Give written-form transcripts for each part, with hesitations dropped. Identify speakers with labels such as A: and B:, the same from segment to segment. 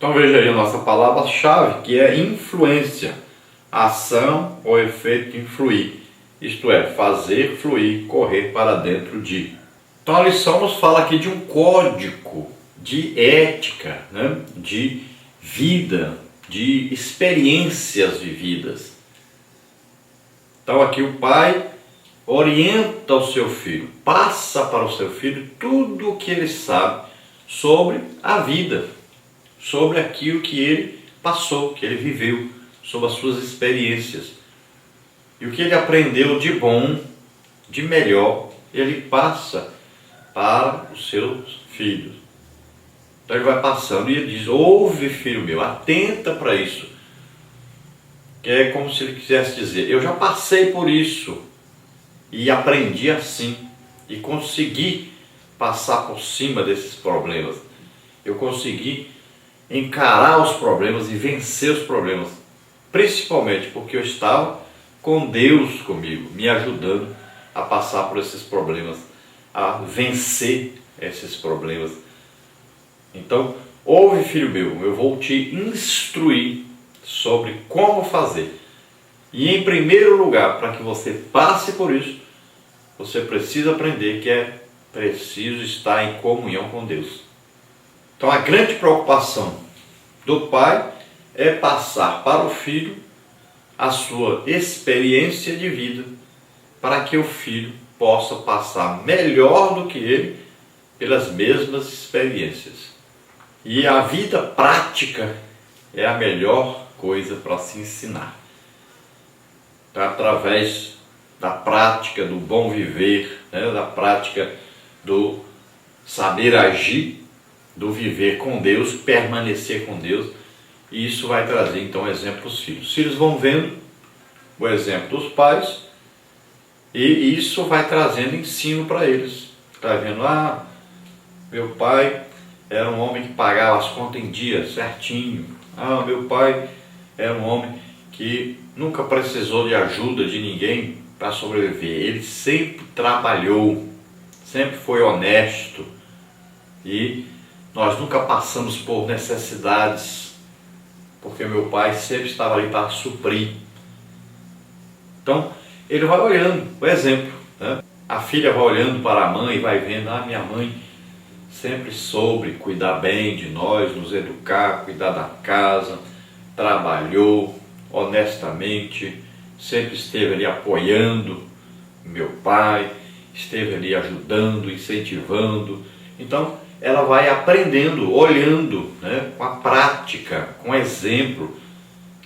A: Então veja aí a nossa palavra-chave, que é influência. Ação ou efeito de influir. Isto é, fazer fluir, correr para dentro de. Então a lição nos fala aqui de um código de ética, né? De vida, de experiências vividas. Então aqui o pai orienta o seu filho, passa para o seu filho tudo o que ele sabe sobre a vida, sobre aquilo que ele passou, que ele viveu, sobre as suas experiências. E o que ele aprendeu de bom, de melhor, ele passa para os seus filhos. Então ele vai passando e ele diz: ouve, filho meu, atenta para isso. Que é como se ele quisesse dizer: eu já passei por isso e aprendi assim, e consegui passar por cima desses problemas. Eu consegui encarar os problemas e vencer os problemas, principalmente porque eu estava com Deus comigo, me ajudando a passar por esses problemas, a vencer esses problemas. Então, ouve, filho meu, eu vou te instruir sobre como fazer. E em primeiro lugar, para que você passe por isso, você precisa aprender que é preciso estar em comunhão com Deus. Então a grande preocupação do pai é passar para o filho a sua experiência de vida, para que o filho possa passar melhor do que ele pelas mesmas experiências. E a vida prática é a melhor coisa para se ensinar. Então, através da prática do bom viver, né, da prática do saber agir, do viver com Deus, permanecer com Deus, e isso vai trazer então exemplo para os filhos. Os filhos vão vendo o exemplo dos pais e isso vai trazendo ensino para eles. Está vendo? Meu pai era um homem que pagava as contas em dia, certinho. Meu pai era um homem que nunca precisou de ajuda de ninguém para sobreviver. Ele sempre trabalhou, sempre foi honesto e nós nunca passamos por necessidades, porque meu pai sempre estava ali para suprir. Então, ele vai olhando o exemplo, né? A filha vai olhando para a mãe e vai vendo: minha mãe sempre soube cuidar bem de nós, nos educar, cuidar da casa, trabalhou honestamente, sempre esteve ali apoiando meu pai, esteve ali ajudando, incentivando. Então, ela vai aprendendo, olhando, né, com a prática, com o exemplo.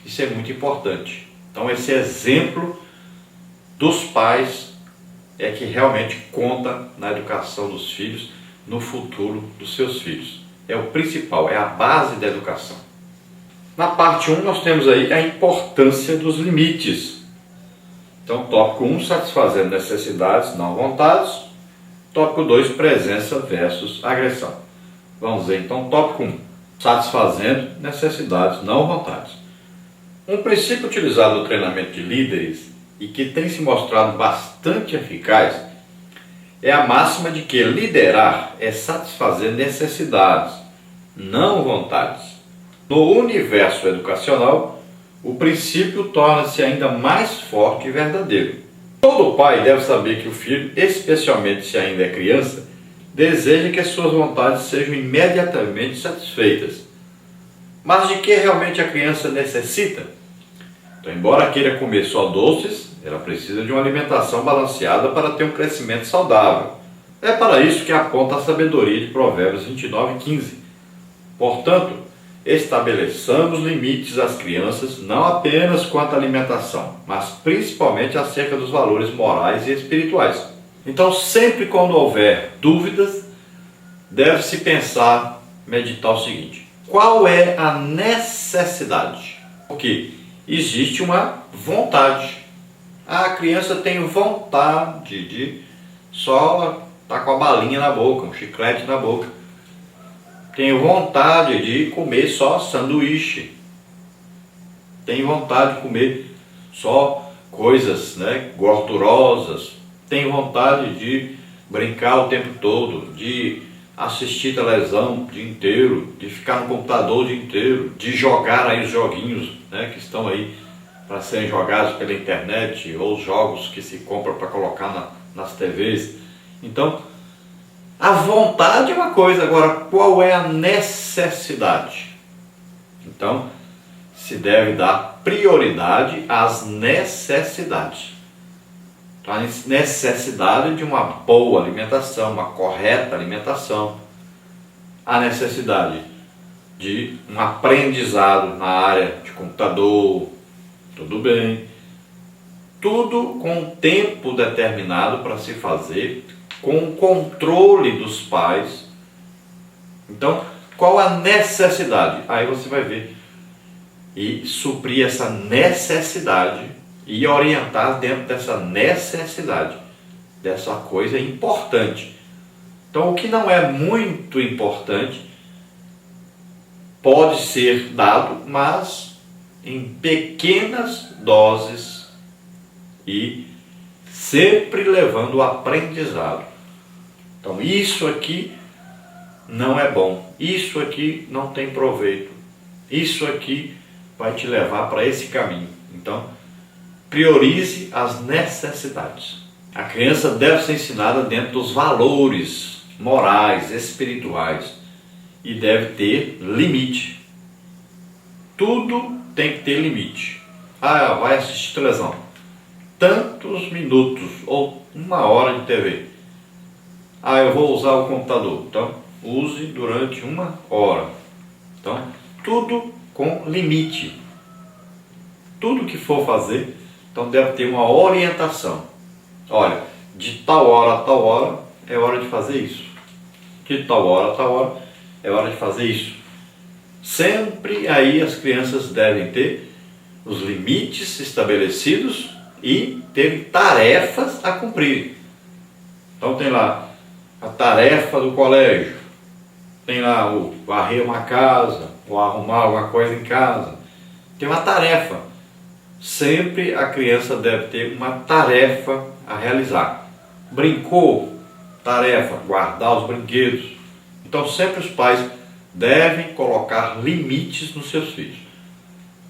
A: Isso é muito importante. Então, esse exemplo dos pais é que realmente conta na educação dos filhos, no futuro dos seus filhos. É o principal, é a base da educação. Na parte 1 nós temos aí a importância dos limites. Então, tópico 1, satisfazendo necessidades, não vontades. Tópico 2, presença versus agressão. Vamos ver então, tópico 1, satisfazendo necessidades, não vontades. Um princípio utilizado no treinamento de líderes e que tem se mostrado bastante eficaz é a máxima de que liderar é satisfazer necessidades, não vontades. No universo educacional, o princípio torna-se ainda mais forte e verdadeiro. Todo pai deve saber que o filho, especialmente se ainda é criança, deseja que as suas vontades sejam imediatamente satisfeitas. Mas de que realmente a criança necessita? Então, embora queira comer só doces, ela precisa de uma alimentação balanceada para ter um crescimento saudável. É para isso que aponta a sabedoria de Provérbios 29:15. Portanto, estabeleçamos limites às crianças, não apenas quanto à alimentação, mas principalmente acerca dos valores morais e espirituais. Então, sempre quando houver dúvidas, deve-se pensar, meditar o seguinte: qual é a necessidade? Porque existe uma vontade. A criança tem vontade de só estar com a balinha na boca, um chiclete na boca. Tem vontade de comer só sanduíche. Tem vontade de comer só coisas, né, gordurosas. Tem vontade de brincar o tempo todo, de assistir televisão o dia inteiro, de ficar no computador o dia inteiro, de jogar aí os joguinhos, né, que estão aí para serem jogados pela internet, ou os jogos que se compram para colocar nas TVs. Então, a vontade é uma coisa, agora qual é a necessidade? Então, se deve dar prioridade às necessidades. Então, a necessidade de uma boa alimentação, uma correta alimentação, a necessidade de um aprendizado na área de computador, tudo bem, tudo com tempo determinado para se fazer, com o controle dos pais. Então, qual a necessidade? Aí você vai ver e suprir essa necessidade e orientar dentro dessa necessidade, dessa coisa importante. Então, o que não é muito importante pode ser dado, mas em pequenas doses e sempre levando o aprendizado. Então, isso aqui não é bom, isso aqui não tem proveito, isso aqui vai te levar para esse caminho. Então, priorize as necessidades. A criança deve ser ensinada dentro dos valores morais, espirituais, e deve ter limite. Tudo tem que ter limite. Ah, vai assistir televisão, tantos minutos ou 1 hora de TV. Ah, eu vou usar o computador. Então, use durante 1 hora. Então, tudo com limite. Tudo que for fazer, então deve ter uma orientação. Olha, de tal hora a tal hora é hora de fazer isso. De tal hora a tal hora é hora de fazer isso. Sempre aí as crianças devem ter os limites estabelecidos e ter tarefas a cumprir. Então tem lá a tarefa do colégio, tem lá o varrer uma casa, ou arrumar alguma coisa em casa. Tem uma tarefa. Sempre a criança deve ter uma tarefa a realizar. Brincou, tarefa, guardar os brinquedos. Então sempre os pais devem colocar limites nos seus filhos.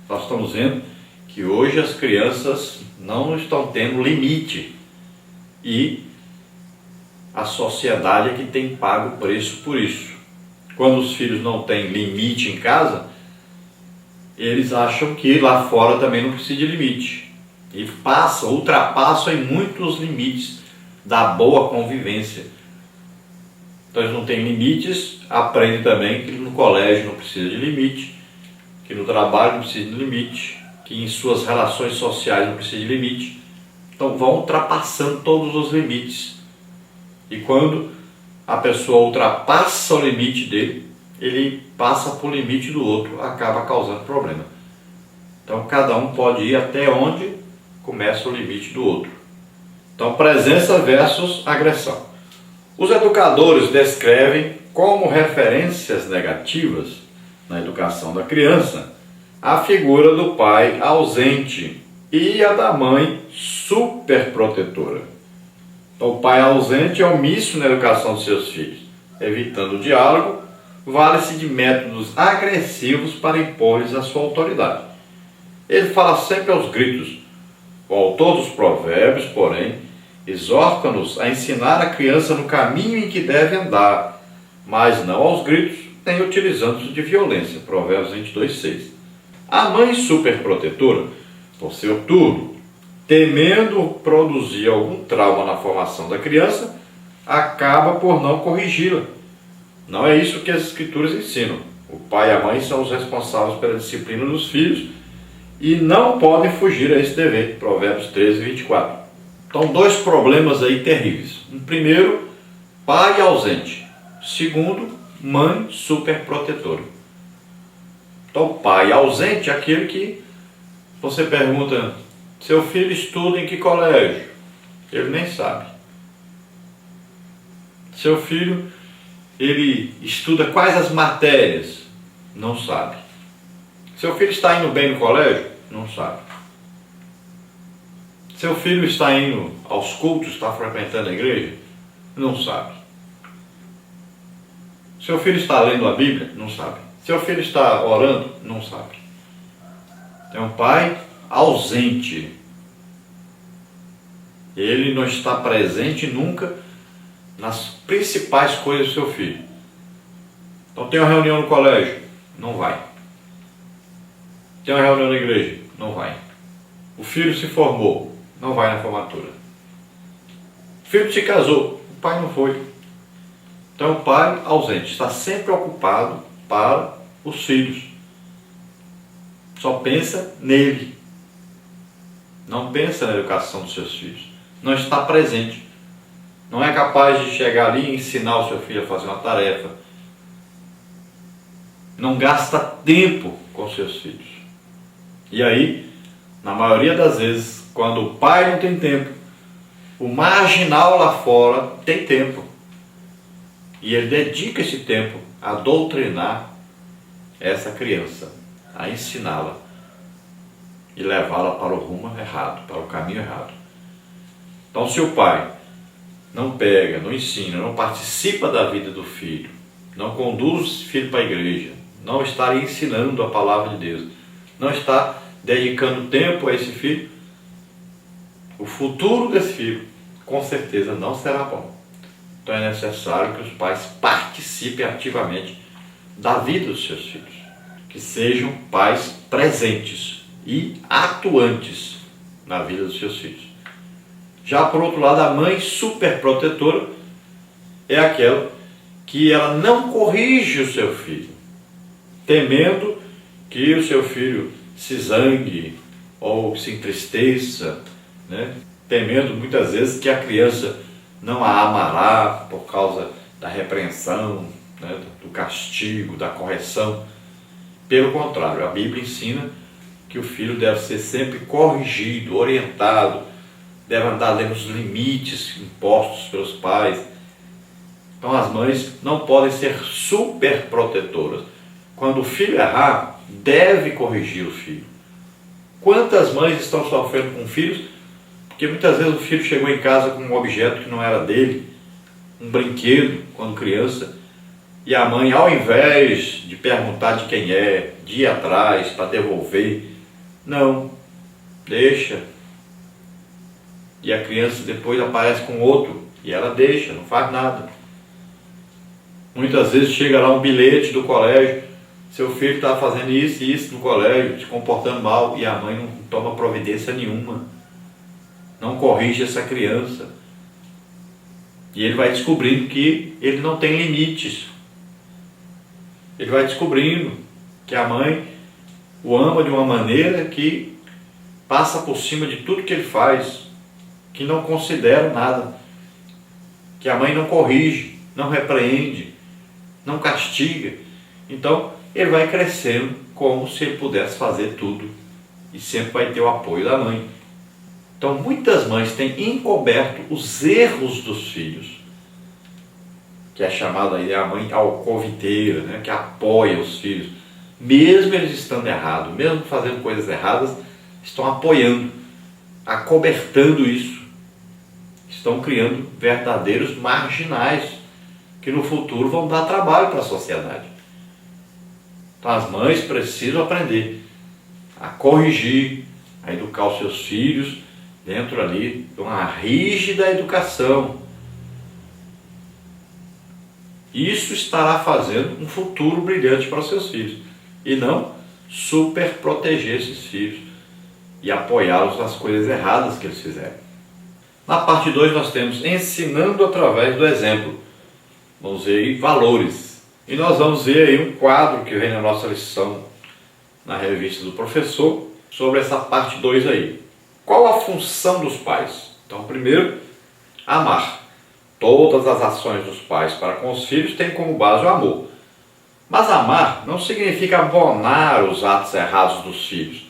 A: Nós estamos vendo que hoje as crianças não estão tendo limite e a sociedade é que tem pago o preço por isso. Quando os filhos não têm limite em casa, eles acham que lá fora também não precisa de limite. E ultrapassam em muitos limites da boa convivência. Então eles não têm limites, aprendem também que no colégio não precisa de limite, que no trabalho não precisa de limite, que em suas relações sociais não precisa de limite. Então vão ultrapassando todos os limites. E quando a pessoa ultrapassa o limite dele, ele passa por limite do outro, acaba causando problema. Então cada um pode ir até onde começa o limite do outro. Então presença versus agressão. Os educadores descrevem como referências negativas na educação da criança a figura do pai ausente e a da mãe superprotetora. Então o pai ausente é omisso na educação dos seus filhos, evitando o diálogo, vale-se de métodos agressivos para impor-lhes a sua autoridade. Ele fala sempre aos gritos. O autor dos provérbios, porém, exorta-nos a ensinar a criança no caminho em que deve andar, mas não aos gritos, nem utilizando-se de violência. Provérbios 22:6. A mãe superprotetora, por seu turno, temendo produzir algum trauma na formação da criança, acaba por não corrigi-la. Não é isso que as escrituras ensinam. O pai e a mãe são os responsáveis pela disciplina dos filhos e não podem fugir a esse dever. Provérbios 13:24. Então, 2 problemas aí terríveis. Um primeiro, pai ausente. Segundo, mãe superprotetora. Então, pai ausente é aquele que você pergunta: seu filho estuda em que colégio? Ele nem sabe. Seu filho, ele estuda quais as matérias? Não sabe. Seu filho está indo bem no colégio? Não sabe. Seu filho está indo aos cultos, está frequentando a igreja? Não sabe. Seu filho está lendo a Bíblia? Não sabe. Seu filho está orando? Não sabe. É um pai ausente. Ele não está presente nunca nas principais coisas do seu filho. Então tem uma reunião no colégio? Não vai. Tem uma reunião na igreja? Não vai. O filho se formou? Não vai na formatura. O filho se casou? O pai não foi. Então o pai ausente, está sempre ocupado para os filhos. Só pensa nele. Não pensa na educação dos seus filhos. Não está presente. Não é capaz de chegar ali e ensinar o seu filho a fazer uma tarefa. Não gasta tempo com seus filhos. E aí, na maioria das vezes, quando o pai não tem tempo, o marginal lá fora tem tempo. E ele dedica esse tempo a doutrinar essa criança, a ensiná-la e levá-la para o rumo errado, para o caminho errado. Então, se o pai não pega, não ensina, não participa da vida do filho, não conduz o filho para a igreja, não está ensinando a palavra de Deus, não está dedicando tempo a esse filho, o futuro desse filho com certeza não será bom. Então é necessário que os pais participem ativamente da vida dos seus filhos, que sejam pais presentes e atuantes na vida dos seus filhos. Já por outro lado, a mãe superprotetora é aquela que ela não corrige o seu filho, temendo que o seu filho se zangue ou se entristeça, né? Temendo muitas vezes que a criança não a amará por causa da repreensão, né? Do castigo, da correção. Pelo contrário, a Bíblia ensina que o filho deve ser sempre corrigido, orientado, deve andar dentro dos limites impostos pelos pais. Então as mães não podem ser super protetoras. Quando o filho errar, deve corrigir o filho. Quantas mães estão sofrendo com filhos? Porque muitas vezes o filho chegou em casa com um objeto que não era dele, um brinquedo, quando criança, e a mãe, ao invés de perguntar de quem é, de ir atrás para devolver, não, deixa. E a criança depois aparece com outro, e ela deixa, não faz nada. Muitas vezes chega lá um bilhete do colégio, seu filho está fazendo isso e isso no colégio, se comportando mal, e a mãe não toma providência nenhuma, não corrige essa criança. E ele vai descobrindo que ele não tem limites. Ele vai descobrindo que a mãe o ama de uma maneira que passa por cima de tudo que ele faz, que não considera nada, que a mãe não corrige, não repreende, não castiga. Então ele vai crescendo como se ele pudesse fazer tudo e sempre vai ter o apoio da mãe. Então muitas mães têm encoberto os erros dos filhos, que é chamada aí a mãe alcoviteira, né? Que apoia os filhos, mesmo eles estando errados, mesmo fazendo coisas erradas, estão apoiando, acobertando isso, estão criando verdadeiros marginais, que no futuro vão dar trabalho para a sociedade. Então as mães precisam aprender a corrigir, a educar os seus filhos dentro ali de uma rígida educação. Isso estará fazendo um futuro brilhante para os seus filhos, e não super proteger esses filhos e apoiá-los nas coisas erradas que eles fizeram. Na parte 2 nós temos ensinando através do exemplo. Vamos ver aí valores. E nós vamos ver aí um quadro que vem na nossa lição na revista do professor sobre essa parte 2 aí. Qual a função dos pais? Então, primeiro, amar. Todas as ações dos pais para com os filhos têm como base o amor. Mas amar não significa abonar os atos errados dos filhos.